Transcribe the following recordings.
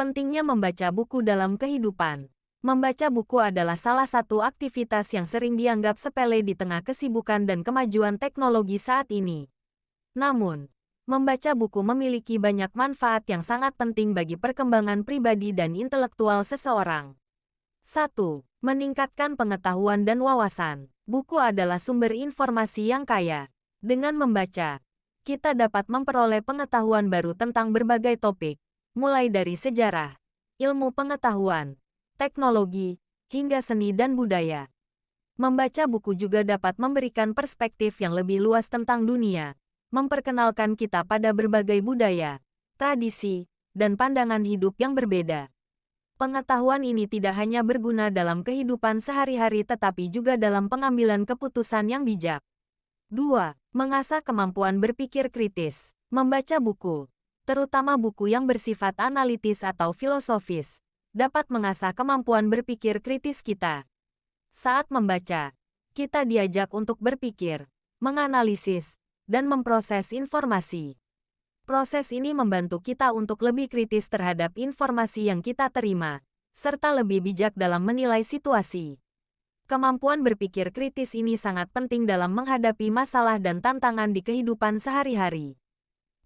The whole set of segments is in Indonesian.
Pentingnya membaca buku dalam kehidupan. Membaca buku adalah salah satu aktivitas yang sering dianggap sepele di tengah kesibukan dan kemajuan teknologi saat ini. Namun, membaca buku memiliki banyak manfaat yang sangat penting bagi perkembangan pribadi dan intelektual seseorang. 1. Meningkatkan pengetahuan dan wawasan. Buku adalah sumber informasi yang kaya. Dengan membaca, kita dapat memperoleh pengetahuan baru tentang berbagai topik, mulai dari sejarah, ilmu pengetahuan, teknologi, hingga seni dan budaya. Membaca buku juga dapat memberikan perspektif yang lebih luas tentang dunia, memperkenalkan kita pada berbagai budaya, tradisi, dan pandangan hidup yang berbeda. Pengetahuan ini tidak hanya berguna dalam kehidupan sehari-hari tetapi juga dalam pengambilan keputusan yang bijak. 2. Mengasah kemampuan berpikir kritis. Membaca buku, terutama buku yang bersifat analitis atau filosofis, dapat mengasah kemampuan berpikir kritis kita. Saat membaca, kita diajak untuk berpikir, menganalisis, dan memproses informasi. Proses ini membantu kita untuk lebih kritis terhadap informasi yang kita terima, serta lebih bijak dalam menilai situasi. Kemampuan berpikir kritis ini sangat penting dalam menghadapi masalah dan tantangan di kehidupan sehari-hari.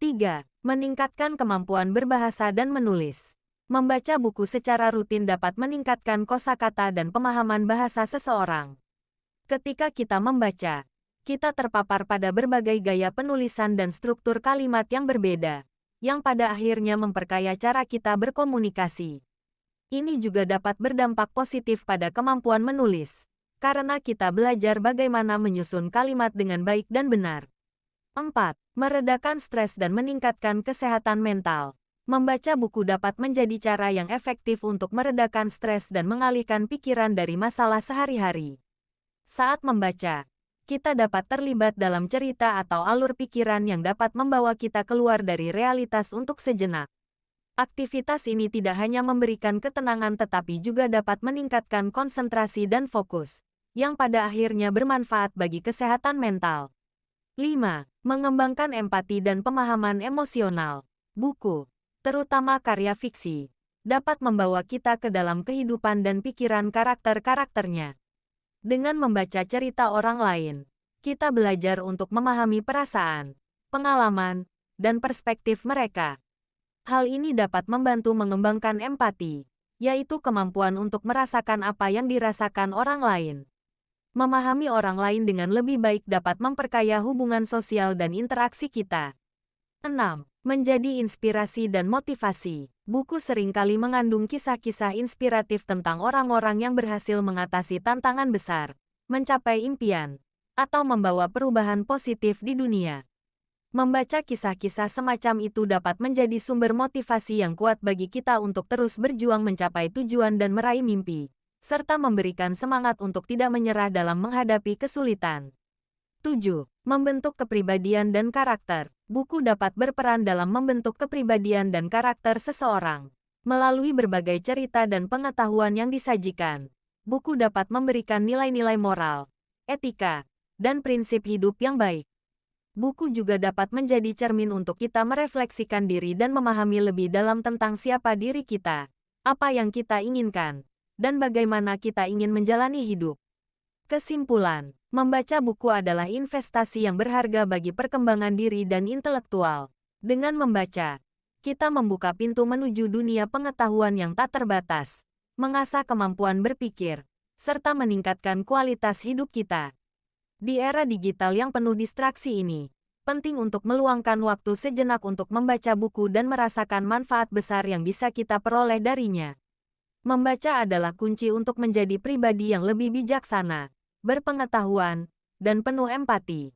3. Meningkatkan kemampuan berbahasa dan menulis. Membaca buku secara rutin dapat meningkatkan kosakata dan pemahaman bahasa seseorang. Ketika kita membaca, kita terpapar pada berbagai gaya penulisan dan struktur kalimat yang berbeda, yang pada akhirnya memperkaya cara kita berkomunikasi. Ini juga dapat berdampak positif pada kemampuan menulis, karena kita belajar bagaimana menyusun kalimat dengan baik dan benar. 4. Meredakan stres dan meningkatkan kesehatan mental. Membaca buku dapat menjadi cara yang efektif untuk meredakan stres dan mengalihkan pikiran dari masalah sehari-hari. Saat membaca, kita dapat terlibat dalam cerita atau alur pikiran yang dapat membawa kita keluar dari realitas untuk sejenak. Aktivitas ini tidak hanya memberikan ketenangan tetapi juga dapat meningkatkan konsentrasi dan fokus, yang pada akhirnya bermanfaat bagi kesehatan mental. 5. Mengembangkan empati dan pemahaman emosional. Buku, terutama karya fiksi, dapat membawa kita ke dalam kehidupan dan pikiran karakter-karakternya. Dengan membaca cerita orang lain, kita belajar untuk memahami perasaan, pengalaman, dan perspektif mereka. Hal ini dapat membantu mengembangkan empati, yaitu kemampuan untuk merasakan apa yang dirasakan orang lain. Memahami orang lain dengan lebih baik dapat memperkaya hubungan sosial dan interaksi kita. 6. Menjadi inspirasi dan motivasi. Buku seringkali mengandung kisah-kisah inspiratif tentang orang-orang yang berhasil mengatasi tantangan besar, mencapai impian, atau membawa perubahan positif di dunia. Membaca kisah-kisah semacam itu dapat menjadi sumber motivasi yang kuat bagi kita untuk terus berjuang mencapai tujuan dan meraih mimpi, serta memberikan semangat untuk tidak menyerah dalam menghadapi kesulitan. 7. Membentuk kepribadian dan karakter. Buku dapat berperan dalam membentuk kepribadian dan karakter seseorang. Melalui berbagai cerita dan pengetahuan yang disajikan, buku dapat memberikan nilai-nilai moral, etika, dan prinsip hidup yang baik. Buku juga dapat menjadi cermin untuk kita merefleksikan diri dan memahami lebih dalam tentang siapa diri kita, apa yang kita inginkan, dan bagaimana kita ingin menjalani hidup. Kesimpulan, membaca buku adalah investasi yang berharga bagi perkembangan diri dan intelektual. Dengan membaca, kita membuka pintu menuju dunia pengetahuan yang tak terbatas, mengasah kemampuan berpikir, serta meningkatkan kualitas hidup kita. Di era digital yang penuh distraksi ini, penting untuk meluangkan waktu sejenak untuk membaca buku dan merasakan manfaat besar yang bisa kita peroleh darinya. Membaca adalah kunci untuk menjadi pribadi yang lebih bijaksana, berpengetahuan, dan penuh empati.